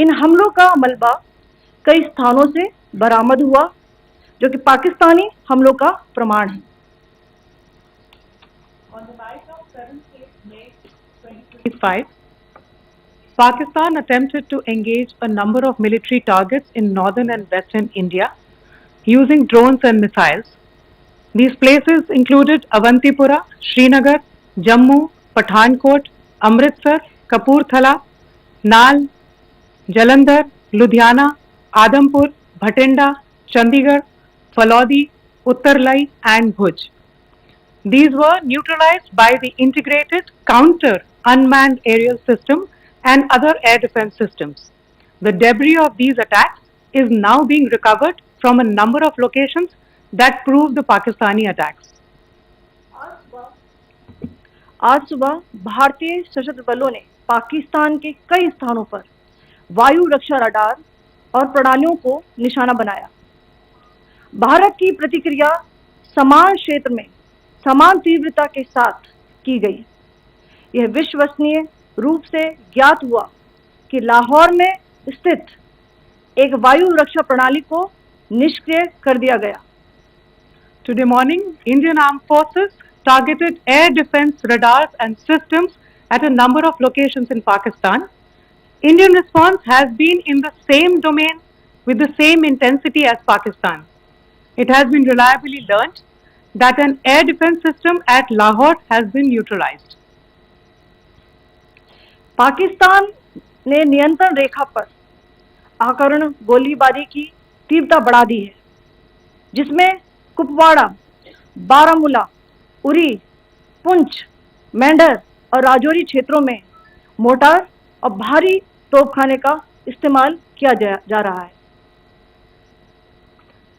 इन हमलों का मलबा कई स्थानों से बरामद हुआ, जो कि पाकिस्तानी हमलों का प्रमाण है। On the night of 7th May 2025, Pakistan attempted to engage a number of military targets in northern and western India using drones and missiles. These places included Avantipura, Srinagar, Jammu, Pathankot, Amritsar, Kapurthala, Nal, Jalandhar, Ludhiana, Adampur, Bhatinda, Chandigarh, Falodi, Uttarlai and Bhuj. These were neutralized by the integrated counter unmanned aerial system and other air defense systems. The debris of these attacks is now being recovered from a number of locations that prove the Pakistani attacks. आज सुबह भारतीय सशस्त्र बलों ने पाकिस्तान के कई स्थानों पर वायु रक्षा रडार और प्रणालियों को निशाना बनाया। भारत की प्रतिक्रिया समान क्षेत्र में समान तीव्रता के साथ की गई। यह विश्वसनीय रूप से ज्ञात हुआ कि लाहौर में स्थित एक वायु रक्षा प्रणाली को निष्क्रिय कर दिया गया। Today morning, Indian Armed Forces targeted air defense radars and systems at a number of locations in Pakistan. Indian response has been in the same domain with the same intensity as Pakistan. It has been reliably learnt that an air defense system at Lahore has been neutralized. Pakistan ने नियंत्रण रेखा पर आकरण गोलीबारी की तीव्रता बढ़ा दी है, जिसमें कुपवाड़ा, बारामूला, उरी, पुंछ, मेंढर और राजौरी क्षेत्रों में मोर्टार और भारी तोपखाने का इस्तेमाल किया जा रहा है।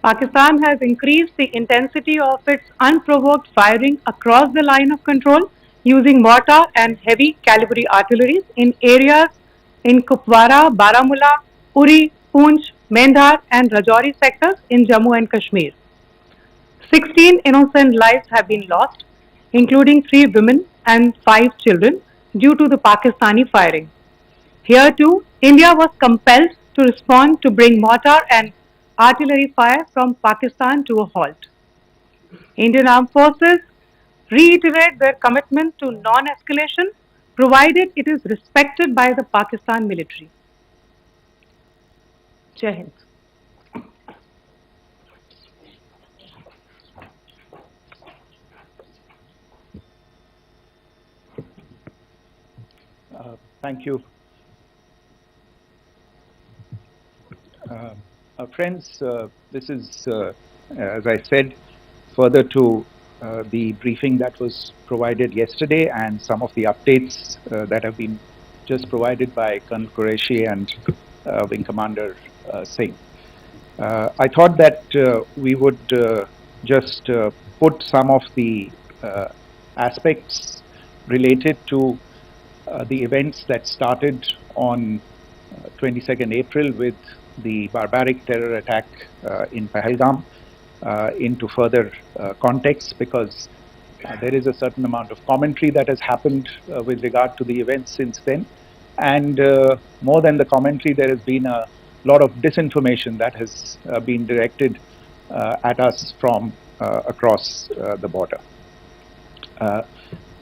Pakistan has increased the intensity of its unprovoked firing across the line of control using mortar and heavy calibre artilleries in areas in Kupwara, Baramulla, Uri, Poonch, Mendhar and Rajouri sectors in Jammu and Kashmir. 16 innocent lives have been lost, including 3 women and 5 children, due to the Pakistani firing. Here too, India was compelled to respond to bring mortar and artillery fire from Pakistan to a halt. Indian Armed Forces reiterate their commitment to non-escalation, provided it is respected by the Pakistan military. Jai Hind. Thank you. Friends, this is, as I said, further to the briefing that was provided yesterday and some of the updates that have been just provided by Colonel Qureshi and Wing Commander Singh. I thought that we would just put some of the aspects related to the events that started on 22nd April with the barbaric terror attack in Pahalgam into further context, because there is a certain amount of commentary that has happened with regard to the events since then, and more than the commentary, there has been a lot of disinformation that has been directed at us from across the border.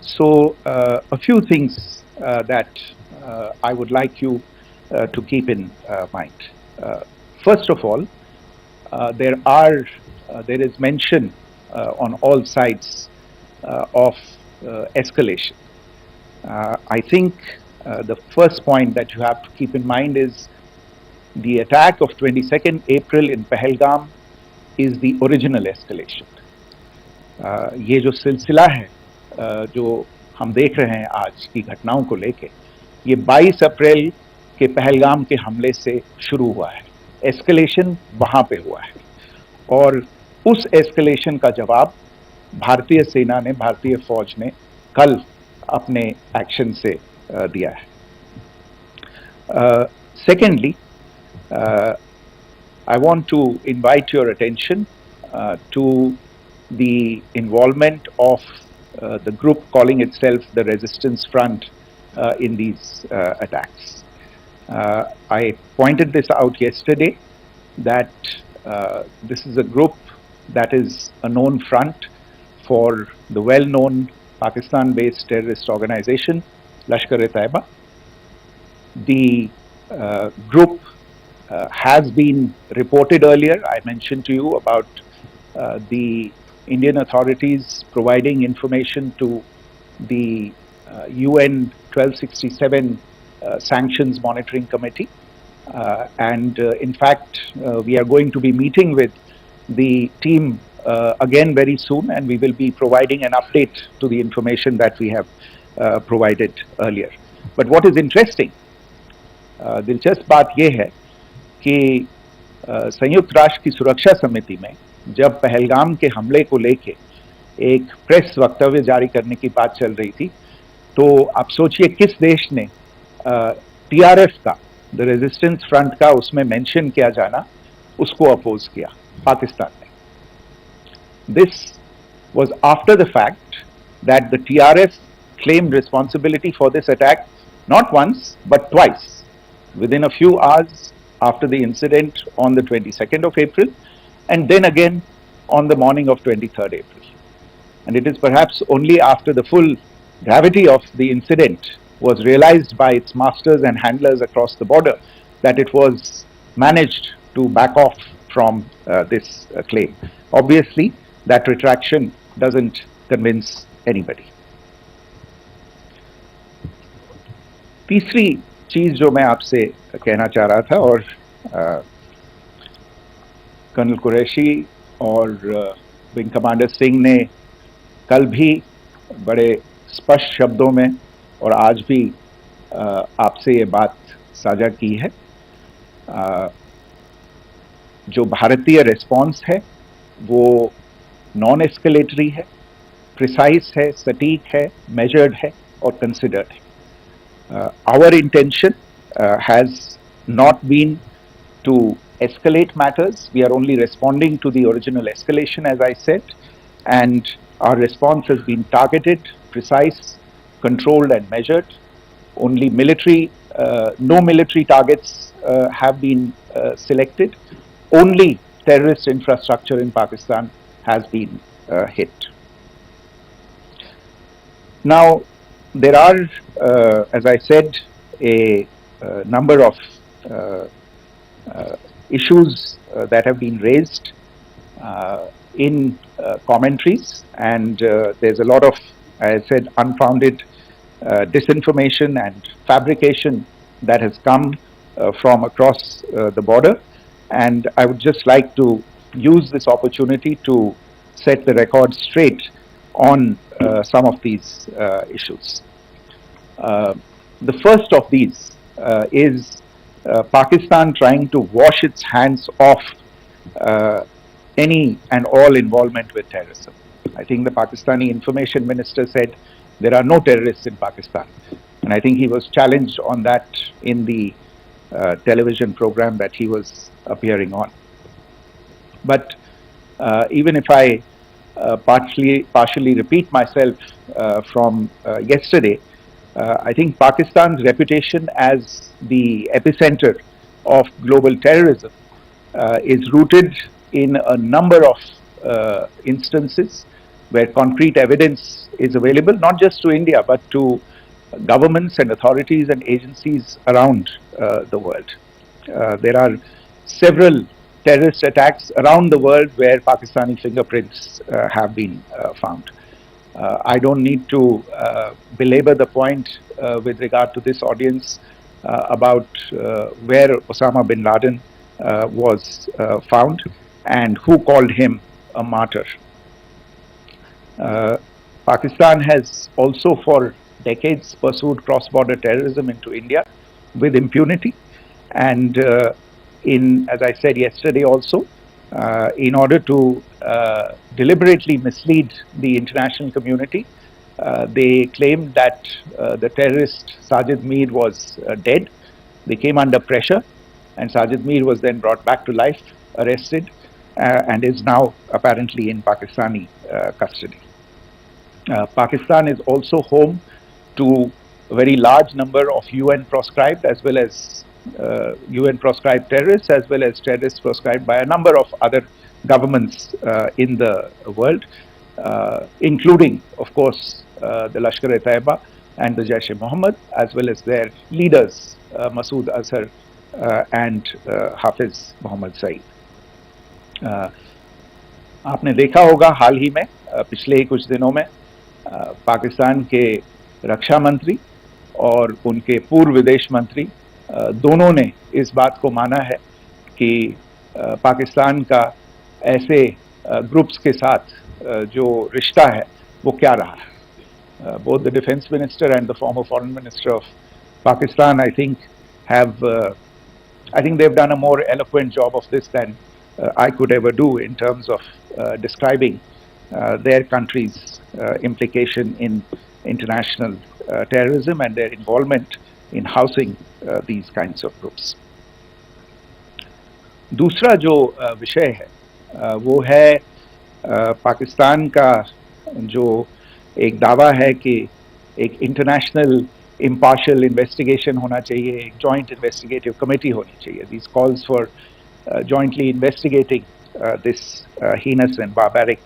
So a few things that I would like you to keep in mind. First of all, there is mention on all sides of escalation. I think the first point that you have to keep in mind is the attack of 22nd April in Pahalgam is the original escalation. ये जो सिलसिला है जो हम देख रहे हैं आज की घटनाओं को लेके, ये 22 अप्रैल के पहलगाम के हमले से शुरू हुआ है। एस्केलेशन वहाँ पे हुआ है और उस एस्केलेशन का जवाब भारतीय सेना ने, भारतीय फौज ने कल अपने एक्शन से दिया है। Secondly, I want to invite your attention to the involvement of the group calling itself the Resistance Front in these attacks. I pointed this out yesterday that this is a group that is a known front for the well-known Pakistan-based terrorist organization, Lashkar-e-Taiba. The group has been reported earlier. I mentioned to you about the Indian authorities providing information to the UN 1267 Sanctions Monitoring Committee. In fact, we are going to be meeting with the team again very soon, and we will be providing an update to the information that we have provided earlier. But what is interesting, दिलचस्प बात यह है कि संयुक्त राष्ट्र की सुरक्षा समिति में जब पहलगाम के हमले को लेके एक प्रेस वक्तव्य जारी करने की बात चल रही थी, तो आप सोचिए किस देश ने टीआरएफ का, द रेजिस्टेंस फ्रंट का उसमें मेंशन किया जाना, उसको अपोज किया, पाकिस्तान ने. This was after the fact that the TRF claimed responsibility for this attack not once but twice within a few hours after the incident on the 22nd of April, and then again on the morning of 23rd April. And it is perhaps only after the full gravity of the incident was realized by its masters and handlers across the border that it was managed to back off from this claim. Obviously, that retraction doesn't convince anybody. तीसरी चीज जो मैं आपसे कहना चाह रहा था, और कर्नल कुरैशी और विंग कमांडर सिंह ने कल भी बड़े स्पष्ट शब्दों में और आज भी आपसे ये बात साझा की है. जो भारतीय रिस्पॉन्स है वो नॉन एस्केलेटरी है, प्रिसाइज है, सटीक है, मेजर्ड है और कंसिडर्ड है. Our intention has not been to escalate matters. We are only responding to the original escalation, as I said, and our response has been targeted, precise, controlled and measured. Only no military targets have been selected. Only terrorist infrastructure in Pakistan has been hit. Now, there are, as I said, a number of issues that have been raised in commentaries, and there's a lot of, as I said, unfounded disinformation and fabrication that has come from across the border. And I would just like to use this opportunity to set the record straight on some of these issues. The first of these is Pakistan trying to wash its hands off any and all involvement with terrorism. I think the Pakistani information minister said there are no terrorists in Pakistan, and I think he was challenged on that in the television program that he was appearing on. But even if I partially repeat myself from yesterday, I think Pakistan's reputation as the epicenter of global terrorism is rooted in a number of instances where concrete evidence is available, not just to India, but to governments and authorities and agencies around the world. There are several terrorist attacks around the world where Pakistani fingerprints have been found. I don't need to belabor the point with regard to this audience about where Osama bin Laden was found and who called him a martyr. Pakistan has also for decades pursued cross-border terrorism into India with impunity, and as I said yesterday also, in order to deliberately mislead the international community, they claimed that the terrorist Sajid Mir was dead. They came under pressure, and Sajid Mir was then brought back to life, arrested, and is now apparently in Pakistani custody. Pakistan is also home to a very large number of UN proscribed as well as UN proscribed terrorists as well as terrorists proscribed by a number of other governments in the world, including, of course, the Lashkar-e-Taiba and the Jaish-e-Mohammed, as well as their leaders, Masood Azhar and Hafiz Mohammed Saeed. आपने देखा होगा हाल ही में पिछले ही कुछ दिनों में पाकिस्तान के रक्षा मंत्री और उनके पूर्व विदेश मंत्री दोनों ने इस बात को माना है कि पाकिस्तान का ऐसे ग्रुप्स के साथ जो रिश्ता है वो क्या रहा है. Both the defense minister and the former foreign minister of Pakistan, I think they've done a more eloquent job of this than I could ever do in terms of describing their country's implication in international terrorism and their involvement in housing these kinds of groups. दूसरा जो विषय है वो है पाकिस्तान का जो एक दावा है कि एक इंटरनेशनल impartial investigation होना चाहिए, एक joint investigative committee होनी चाहिए. These calls for jointly investigating this heinous and barbaric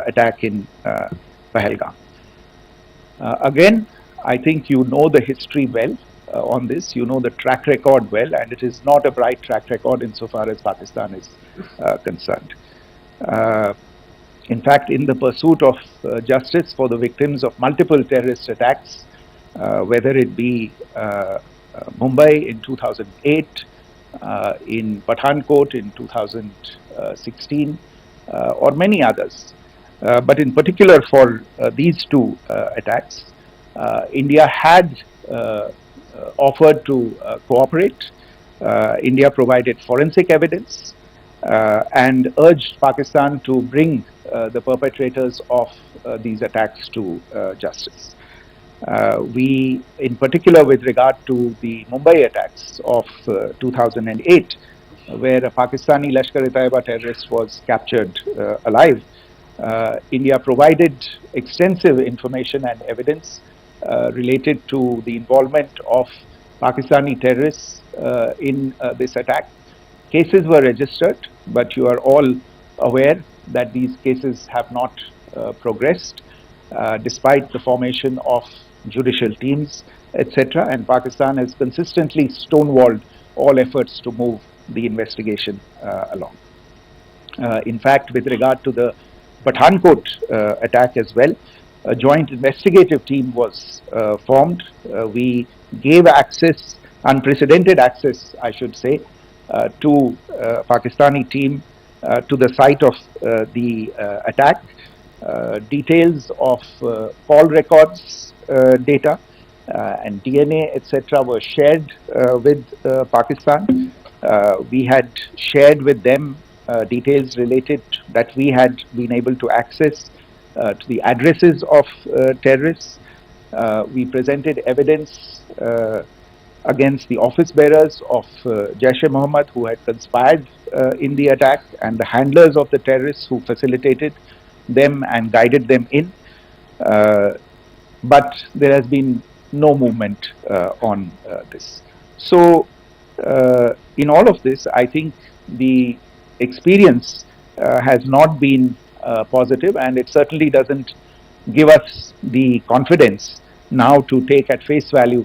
attack in Pahalgam. Again, I think you know the history well on this. You know the track record well, and it is not a bright track record insofar as Pakistan is concerned. In fact, in the pursuit of justice for the victims of multiple terrorist attacks, whether it be Mumbai in 2008, in Pathankot in 2016, or many others, but in particular for these two attacks, India had offered to cooperate. India provided forensic evidence and urged Pakistan to bring the perpetrators of these attacks to justice. We, in particular with regard to the Mumbai attacks of 2008, where a Pakistani Lashkar-e-Taiba terrorist was captured alive, India provided extensive information and evidence related to the involvement of Pakistani terrorists in this attack. Cases were registered, but you are all aware that these cases have not progressed despite the formation of judicial teams, etc. And Pakistan has consistently stonewalled all efforts to move the investigation along. In fact, with regard to the Pathankot attack as well, a joint investigative team was formed. We gave access, unprecedented access, I should say, to Pakistani team to the site of the attack. Details of call records data and DNA, etc. were shared with Pakistan. We had shared with them details related that we had been able to access to the addresses of terrorists. We presented evidence against the office bearers of Jaish-e-Mohammed who had conspired in the attack, and the handlers of the terrorists who facilitated them and guided them in. But there has been no movement on this. So in all of this, I think the experience has not been positive, and it certainly doesn't give us the confidence now to take at face value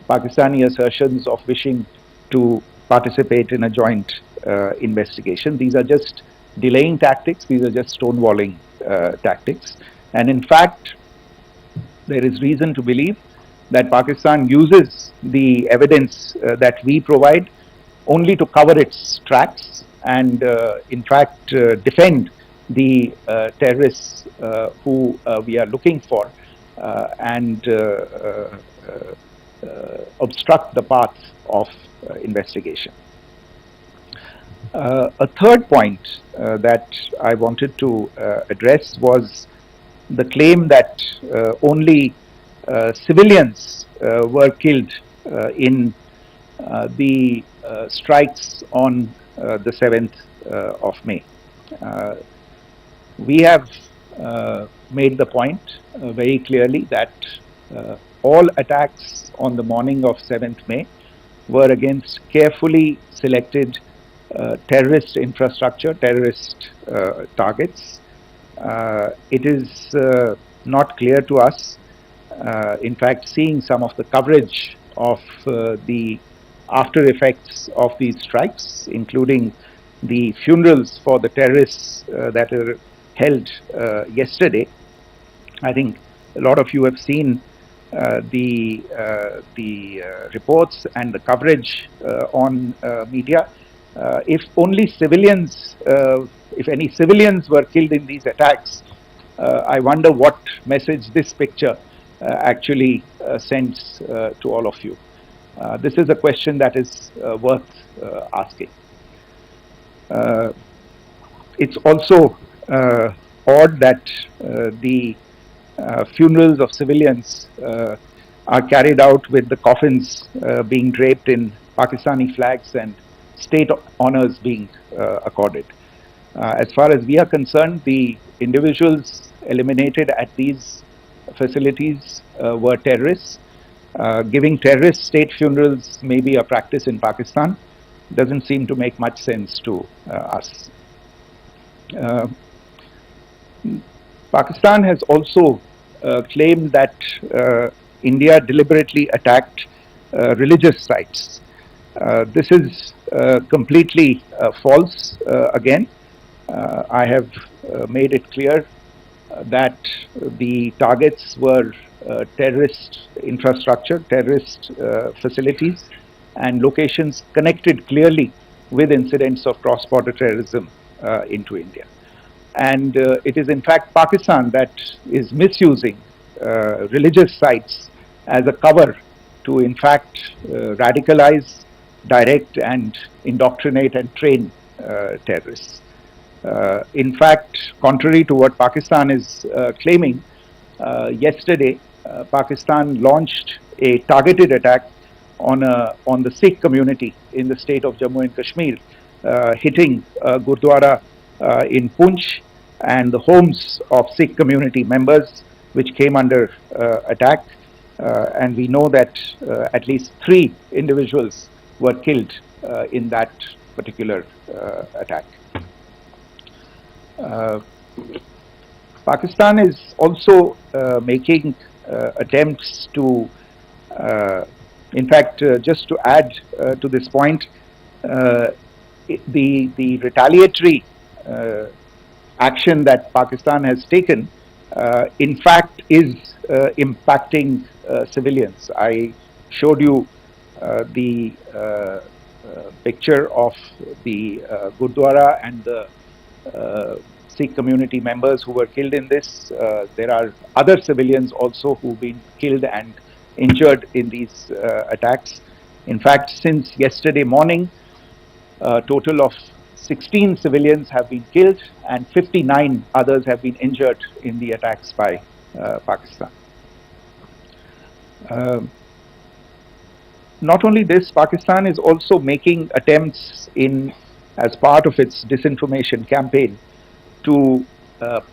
Pakistani assertions of wishing to participate in a joint investigation. These are just delaying tactics. These are just stonewalling tactics. And in fact, there is reason to believe that Pakistan uses the evidence that we provide only to cover its tracks and in fact defend the terrorists who we are looking for and obstruct the path of investigation. A third point that I wanted to address was the claim that only civilians were killed in the strikes on the 7th of May. We have made the point very clearly that all attacks on the morning of 7th May were against carefully selected terrorist infrastructure, terrorist targets. It is not clear to us. In fact, seeing some of the coverage of the after effects of these strikes, including the funerals for the terrorists that were held yesterday, I think a lot of you have seen the reports and the coverage on media. If only civilians, if any civilians were killed in these attacks, I wonder what message this picture actually sends to all of you. This is a question that is worth asking. It's also odd that the funerals of civilians are carried out with the coffins being draped in Pakistani flags and state honors being accorded. As far as we are concerned, the individuals eliminated at these facilities were terrorists. Giving terrorist state funerals may be a practice in Pakistan. Doesn't seem to make much sense to us. Pakistan has also claimed that India deliberately attacked religious sites. This is completely false again. I have made it clear that the targets were terrorist infrastructure, terrorist facilities, and locations connected clearly with incidents of cross-border terrorism into India. And it is in fact Pakistan that is misusing religious sites as a cover to in fact radicalize, direct and indoctrinate and train terrorists. In fact, contrary to what Pakistan is claiming, yesterday Pakistan launched a targeted attack on the Sikh community in the state of Jammu and Kashmir, hitting Gurdwara in Poonch and the homes of Sikh community members, which came under attack. And we know that at least 3 individuals were killed in that particular attack. Pakistan is also making attempts to, in fact, just to add to this point, the retaliatory action that Pakistan has taken, in fact, is impacting civilians. I showed you the picture of the Gurdwara and the Sikh community members who were killed in this. There are other civilians also who've been killed and injured in these attacks. In fact, since yesterday morning, a total of 16 civilians have been killed and 59 others have been injured in the attacks by Pakistan. Not only this, Pakistan is also making attempts as part of its disinformation campaign to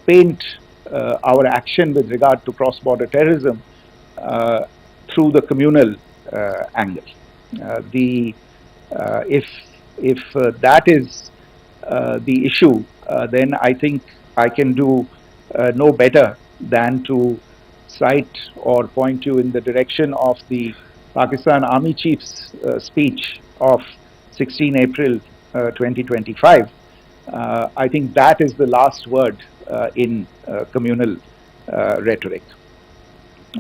paint our action with regard to cross-border terrorism through the communal angle. If that is the issue, then I think I can do no better than to cite or point you in the direction of the Pakistan Army Chief's speech of 16 April 2025. I think that is the last word in communal rhetoric.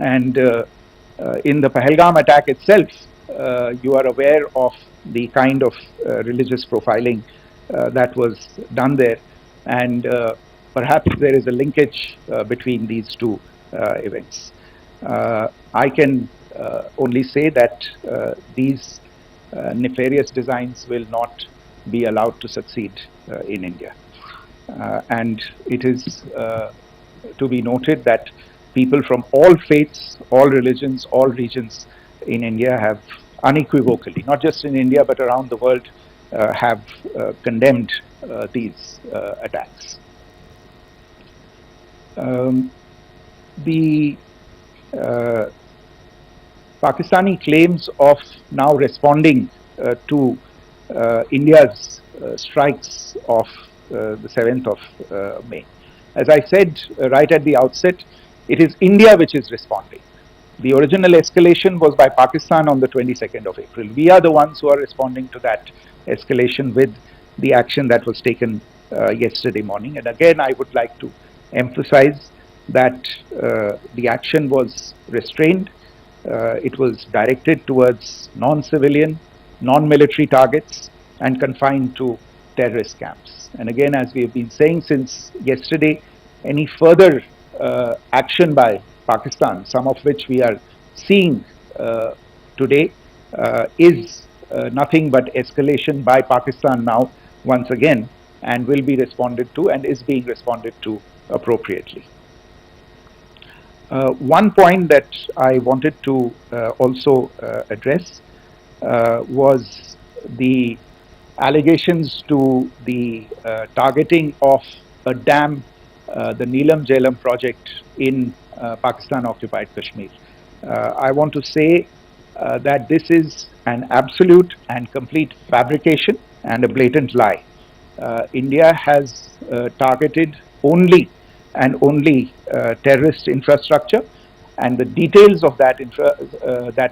And in the Pahalgam attack itself, you are aware of the kind of religious profiling that was done there, and perhaps there is a linkage between these two events. I can only say that these nefarious designs will not be allowed to succeed in India. And it is to be noted that people from all faiths, all religions, all regions in India have unequivocally, not just in India but around the world, have condemned these attacks. Pakistani claims of now responding to India's strikes of the 7th of May. As I said right at the outset, it is India which is responding. The original escalation was by Pakistan on the 22nd of April. We are the ones who are responding to that escalation with the action that was taken yesterday morning. And again, I would like to emphasize that the action was restrained. It was directed towards non-civilian, non-military targets and confined to terrorist camps. And again, as we have been saying since yesterday, any further action by Pakistan, some of which we are seeing today, is nothing but escalation by Pakistan now once again, and will be responded to and is being responded to appropriately. One point that I wanted to also address was the allegations to the targeting of a dam, the Neelam Jhelum project in Pakistan-occupied Kashmir. I want to say that this is an absolute and complete fabrication and a blatant lie. India has targeted only and only terrorist infrastructure, and the details of that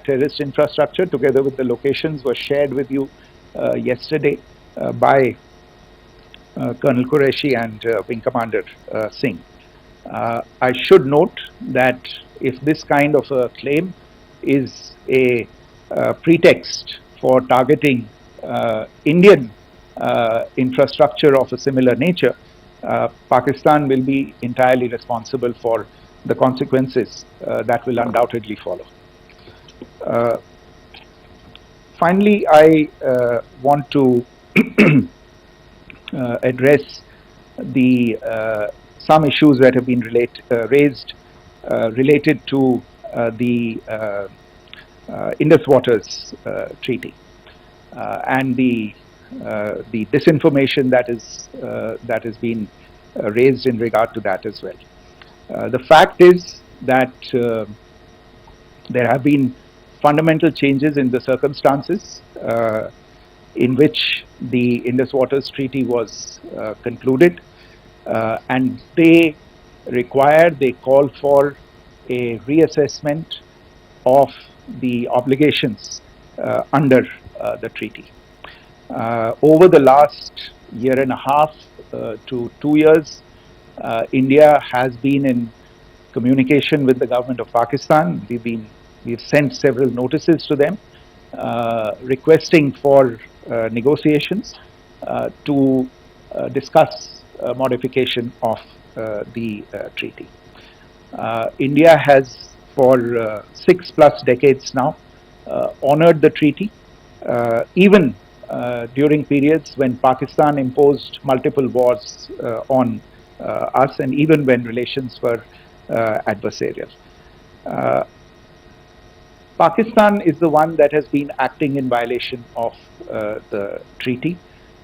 terrorist infrastructure, together with the locations, were shared with you yesterday by Colonel Qureshi and Wing Commander Singh. I should note that if this kind of a claim is a pretext for targeting Indian infrastructure of a similar nature, Pakistan will be entirely responsible for the consequences that will undoubtedly follow. Finally, I want to address some issues that have been raised related to the Indus Waters Treaty and the disinformation that has been raised in regard to that as well. The fact is that there have been fundamental changes in the circumstances in which the Indus Waters Treaty was concluded, and they call for a reassessment of the obligations under the treaty. Over the last year and a half to 2 years, India has been in communication with the government of Pakistan. We've sent several notices to them requesting for negotiations to discuss modification of the treaty. India has for 6+ decades now honored the treaty, even during periods when Pakistan imposed multiple wars on us, and even when relations were adversarial. Pakistan is the one that has been acting in violation of the treaty,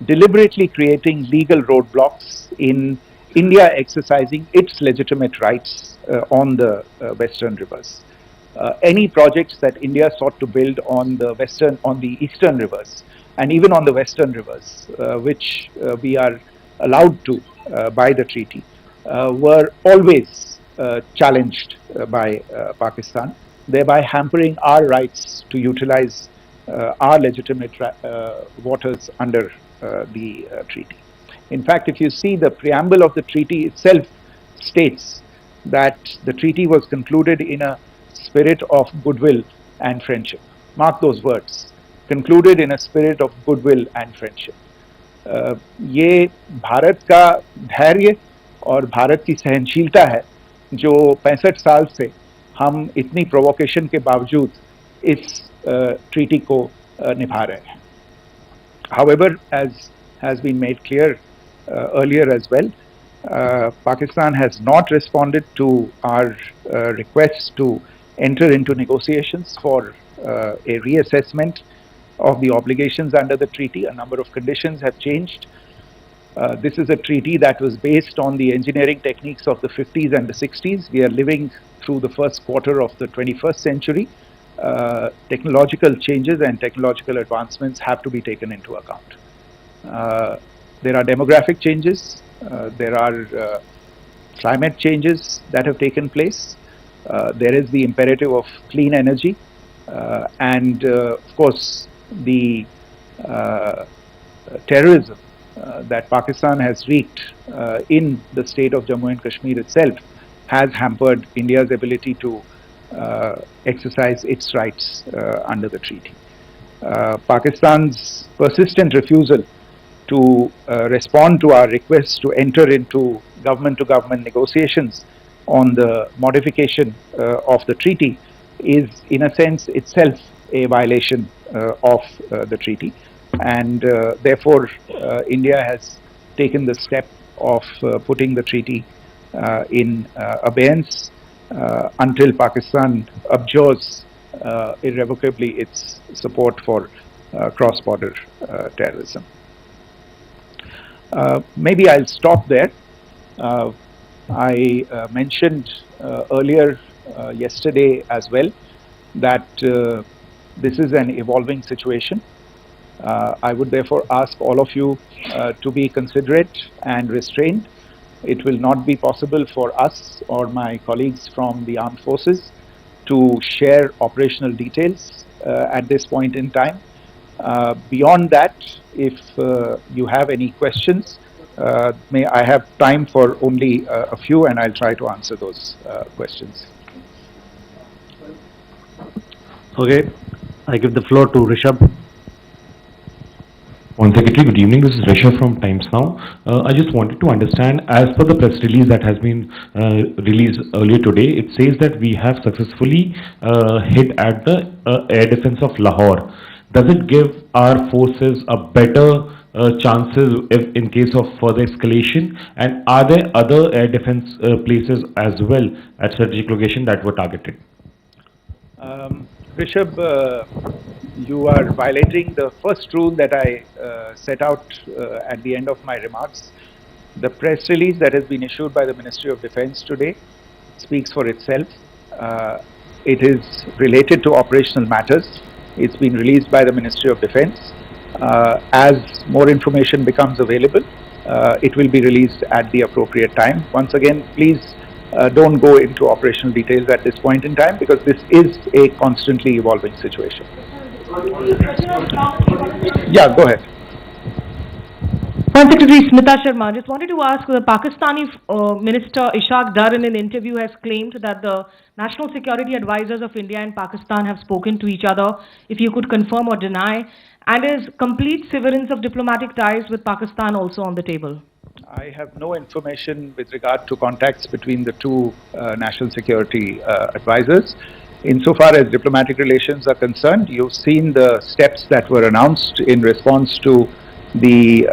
deliberately creating legal roadblocks in India exercising its legitimate rights on the western rivers. Any projects that India sought to build on the eastern rivers, and even on the western rivers, which we are allowed to by the treaty, were always challenged by Pakistan, thereby hampering our rights to utilize our legitimate waters under the treaty. In fact, if you see, the preamble of the treaty itself states that the treaty was concluded in a spirit of goodwill and friendship. Mark those words, concluded in a spirit of goodwill and friendship. ये भारत का धैर्य और भारत की सहनशीलता है जो 65 साल से हम इतनी प्रोवोकेशन के बावजूद इस ट्रीटी को निभा रहे हैं. However, as has been made clear earlier as well, Pakistan has not responded to our requests to enter into negotiations for a reassessment of the obligations under the treaty. A number of conditions have changed. This is a treaty that was based on the engineering techniques of the 50s and the 60s. We are living through the first quarter of the 21st century, technological changes and technological advancements have to be taken into account. There are demographic changes, there are climate changes that have taken place, there is the imperative of clean energy, and of course the terrorism that Pakistan has wreaked in the state of Jammu and Kashmir itself has hampered India's ability to exercise its rights under the treaty. Pakistan's persistent refusal to respond to our request to enter into government-to-government negotiations on the modification of the treaty is, in a sense, itself a violation of the treaty, and therefore India has taken the step of putting the treaty in abeyance until Pakistan abjures irrevocably its support for cross-border terrorism. Maybe I'll stop there. I mentioned earlier yesterday as well that this is an evolving situation. I would therefore ask all of you to be considerate and restrained. It will not be possible for us or my colleagues from the armed forces to share operational details at this point in time. Beyond that, if you have any questions, may I have time for only a few, and I'll try to answer those questions. Okay, I give the floor to Rishabh. One Secretary, good evening. This is Rishabh from Times Now. I just wanted to understand, as per the press release that has been released earlier today, it says that we have successfully hit at the air defense of Lahore. Does it give our forces a better chances if in case of further escalation? And are there other air defense places as well at strategic location that were targeted? Rishabh, you are violating the first rule that I set out at the end of my remarks. The press release that has been issued by the Ministry of Defence today speaks for itself. It is related to operational matters. It's been released by the Ministry of Defence. As more information becomes available, it will be released at the appropriate time. Once again, please don't go into operational details at this point in time, because this is a constantly evolving situation. Yeah, go ahead. Foreign Secretary Smita Sharma, just wanted to ask, the Pakistani Minister Ishaq Dar in an interview has claimed that the national security advisors of India and Pakistan have spoken to each other. If you could confirm or deny, and is complete severance of diplomatic ties with Pakistan also on the table? I have no information with regard to contacts between the two national security advisors. Insofar as diplomatic relations are concerned, you've seen the steps that were announced in response to the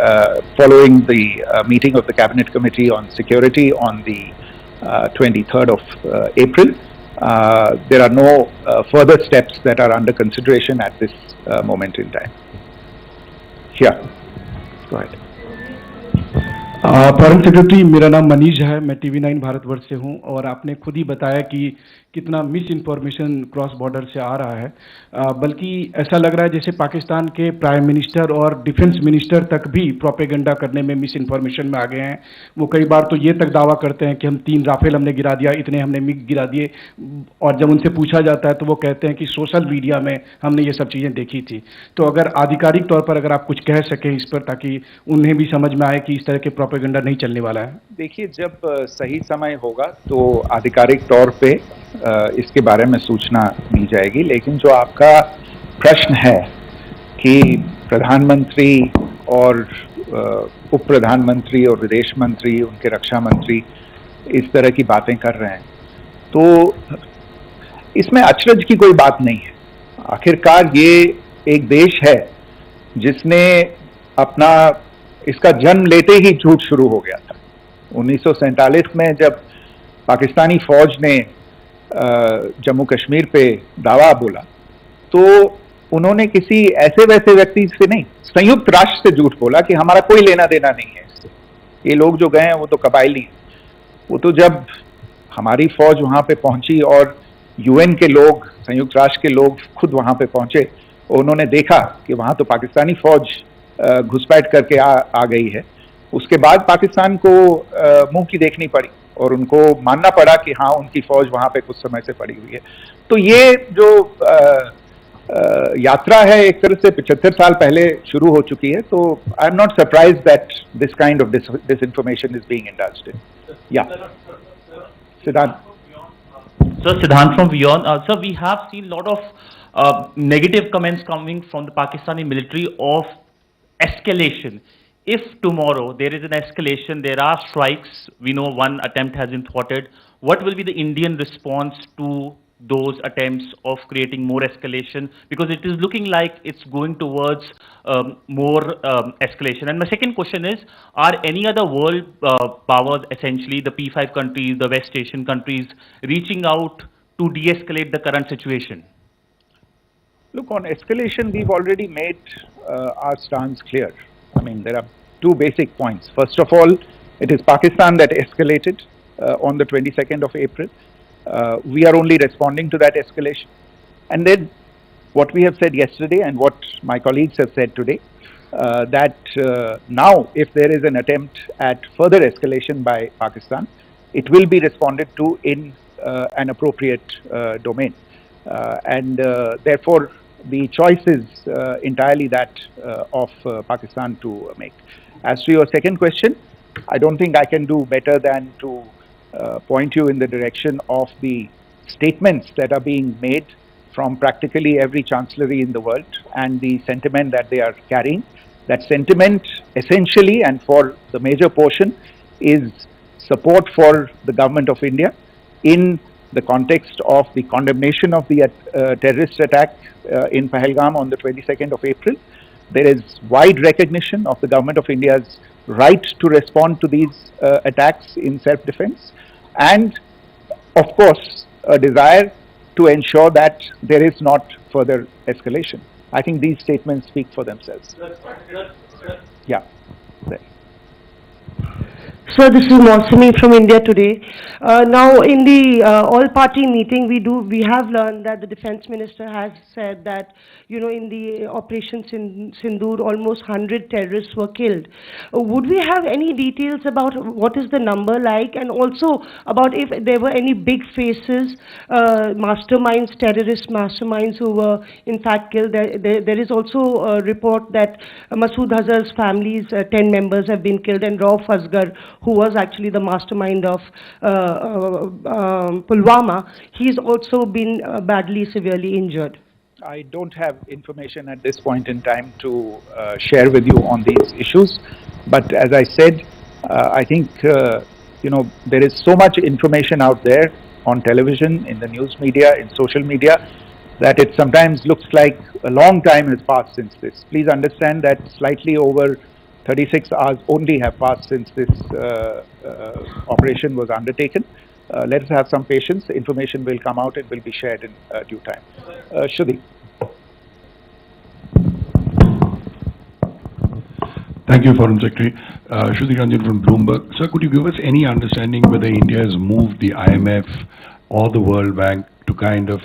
following the meeting of the Cabinet Committee on Security on the 23rd of April. There are no further steps that are under consideration at this moment in time. Yeah, go ahead. Foreign secretary, मेरा नाम मनीष है, मैं TV9 Bharatvarsh से हूं, और आपने खुद ही बताया कि कितना मिस इन्फॉर्मेशन क्रॉस बॉर्डर से आ रहा है, बल्कि ऐसा लग रहा है जैसे पाकिस्तान के प्राइम मिनिस्टर और डिफेंस मिनिस्टर तक भी प्रोपेगेंडा करने में मिस इन्फॉर्मेशन में आ गए हैं। वो कई बार तो ये तक दावा करते हैं कि हम 3 राफेल हमने गिरा दिया, इतने हमने मिग गिरा दिए, और जब उनसे पूछा जाता है तो वो कहते हैं कि सोशल मीडिया में हमने ये सब चीज़ें देखी थी। तो अगर आधिकारिक तौर पर अगर आप कुछ कह सकें इस पर, ताकि उन्हें भी समझ में आए कि इस तरह के प्रोपेगेंडा नहीं चलने वाला है। देखिए, जब सही समय होगा तो आधिकारिक तौर पे इसके बारे में सूचना दी जाएगी, लेकिन जो आपका प्रश्न है कि प्रधानमंत्री और उप प्रधानमंत्री और विदेश मंत्री, उनके रक्षा मंत्री इस तरह की बातें कर रहे हैं, तो इसमें अचरज की कोई बात नहीं है। आखिरकार ये एक देश है जिसने अपना, इसका जन्म लेते ही झूठ शुरू हो गया था। 1947 में जब पाकिस्तानी फौज ने जम्मू कश्मीर पे दावा बोला, तो उन्होंने किसी ऐसे वैसे व्यक्ति से नहीं, संयुक्त राष्ट्र से झूठ बोला कि हमारा कोई लेना देना नहीं है इससे, ये लोग जो गए हैं वो तो कबायली हैं। वो तो जब हमारी फौज वहां पे पहुंची और यूएन के लोग, संयुक्त राष्ट्र के लोग खुद वहां पे पहुंचे, उन्होंने देखा कि वहां तो पाकिस्तानी फौज घुसपैठ करके आ गई है, उसके बाद पाकिस्तान को मुंह की देखनी पड़ी और उनको मानना पड़ा कि हाँ उनकी फौज वहां पे कुछ समय से पड़ी हुई है। तो ये जो यात्रा है एक तरह से 75 साल पहले शुरू हो चुकी है, तो I am not surprise that this kind of disinformation is being indulged in. Yeah, Siddhant. So Siddhant from Beyond. Sir, we have seen a lot of negative comments coming from the Pakistani military of escalation. If tomorrow there is an escalation, there are strikes, we know one attempt has been thwarted, what will be the Indian response to those attempts of creating more escalation? Because it is looking like it's going towards more escalation. And my second question is, are any other world powers, essentially the P5 countries, the West Asian countries, reaching out to de-escalate the current situation? Look, on escalation, we've already made our stance clear. I mean, there are two basic points. First of all, it is Pakistan that escalated on the 22nd of April. We are only responding to that escalation. And then what we have said yesterday and what my colleagues have said today, that now if there is an attempt at further escalation by Pakistan, it will be responded to in an appropriate domain. And therefore, the choice is entirely that of Pakistan to make. As to your second question, I don't think I can do better than to point you in the direction of the statements that are being made from practically every chancellery in the world and the sentiment that they are carrying. That sentiment essentially and for the major portion is support for the government of India in the context of the condemnation of the terrorist attack in Pahalgam on the 22nd of April. There is wide recognition of the government of India's right to respond to these attacks in self-defense, and of course a desire to ensure that there is not further escalation. I think these statements speak for themselves. Yeah. So this is Mausami from India Today. Now in the all-party meeting we have learned that the defense minister has said that, you know, in the Operation Sindoor almost 100 terrorists were killed. Would we have any details about what is the number like, and also about if there were any big faces, masterminds, terrorist masterminds who were in fact killed? There is also a report that Masood Azhar's family's 10 members have been killed, and Rauf Asghar, who was actually the mastermind of Pulwama, he's also been badly, severely injured. I don't have information at this point in time to share with you on these issues, but as I said, I think you know, there is so much information out there on television, in the news media, in social media, that it sometimes looks like a long time has passed since this. Please understand that slightly over 36 hours only have passed since this operation was undertaken. Let us have some patience. Information will come out. It will be shared in due time. Shruti. Thank you, Foreign Secretary. Shruti Ranjan from Bloomberg. Sir, could you give us any understanding whether India has moved the IMF or the World Bank to kind of,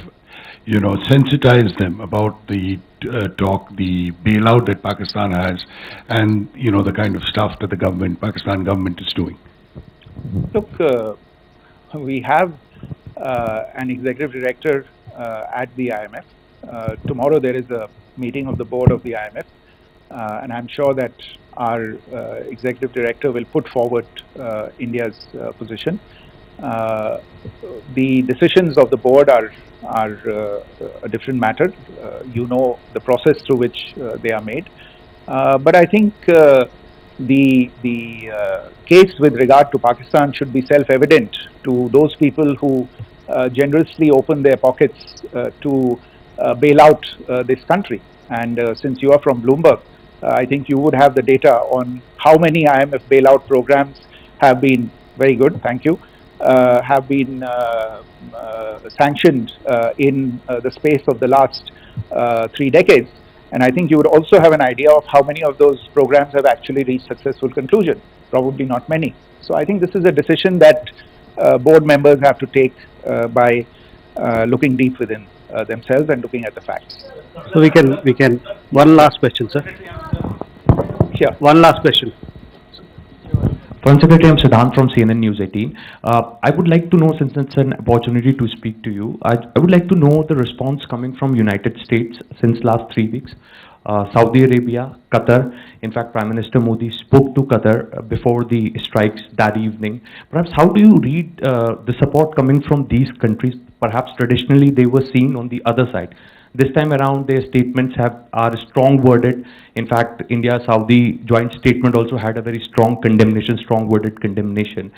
you know, sensitize them about the the bailout that Pakistan has, and, you know, the kind of stuff that the Pakistan government is doing? Look, we have an executive director at the IMF. Tomorrow there is a meeting of the board of the IMF, and I'm sure that our executive director will put forward India's position. The decisions of the board are a different matter. You know the process through which they are made. But I think the case with regard to Pakistan should be self-evident to those people who generously open their pockets to bail out this country. And since you are from Bloomberg, I think you would have the data on how many IMF bailout programs have been, very good, thank you, have been sanctioned in the space of the last 3 decades. And I think you would also have an idea of how many of those programs have actually reached successful conclusion. Probably not many. So I think this is a decision that board members have to take by looking deep within themselves and looking at the facts. So we can, one last question, sir. Here. One last question. Foreign Secretary, I'm Siddhant from CNN News 18. I would like to know, since it's an opportunity to speak to you, I would like to know the response coming from United States since last 3 weeks. Saudi Arabia, Qatar. In fact, Prime Minister Modi spoke to Qatar before the strikes that evening. Perhaps how do you read the support coming from these countries? Perhaps traditionally they were seen on the other side. This time around, their statements are strong worded. In fact, India-Saudi joint statement also had a very strong condemnation, strong worded condemnation.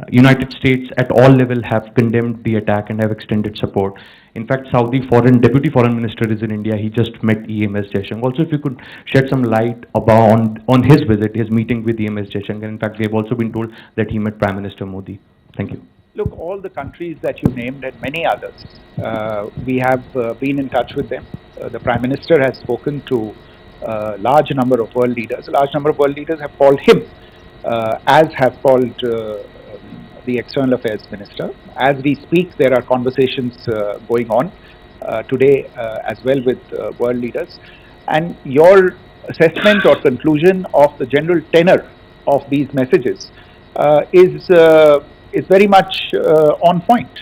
United States at all level have condemned the attack and have extended support. In fact, Saudi Deputy Foreign Minister is in India. He just met EMS Jaishankar. Also, if you could shed some light on his visit, his meeting with EMS Jaishankar. In fact, we have also been told that he met Prime Minister Modi. Thank you. Look, all the countries that you named and many others, we have been in touch with them. The Prime Minister has spoken to a large number of world leaders. A large number of world leaders have called him, as have called the External Affairs Minister. As we speak, there are conversations going on today as well with world leaders. And your assessment or conclusion of the general tenor of these messages is very much on point.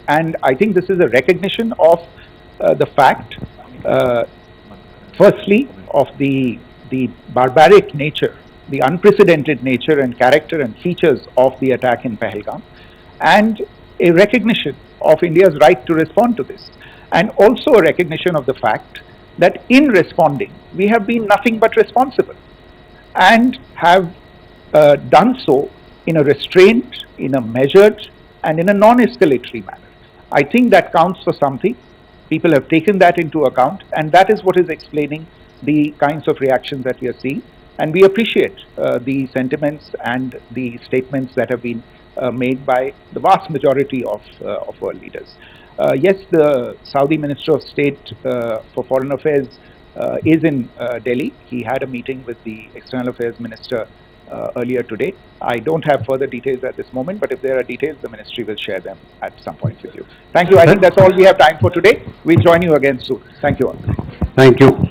And I think this is a recognition of the fact, firstly, of the barbaric nature, the unprecedented nature and character and features of the attack in Pahalgam, and a recognition of India's right to respond to this, and also a recognition of the fact that in responding, we have been nothing but responsible and have done so in a restrained, in a measured, and in a non-escalatory manner. I think that counts for something. People have taken that into account, and that is what is explaining the kinds of reactions that we are seeing. And we appreciate the sentiments and the statements that have been made by the vast majority of world leaders. Yes, the Saudi Minister of State for Foreign Affairs is in Delhi. He had a meeting with the External Affairs Minister earlier today. I don't have further details at this moment, but if there are details, the ministry will share them at some point with you. Thank you. I think that's all we have time for today. We'll join you again soon. Thank you all. Thank you.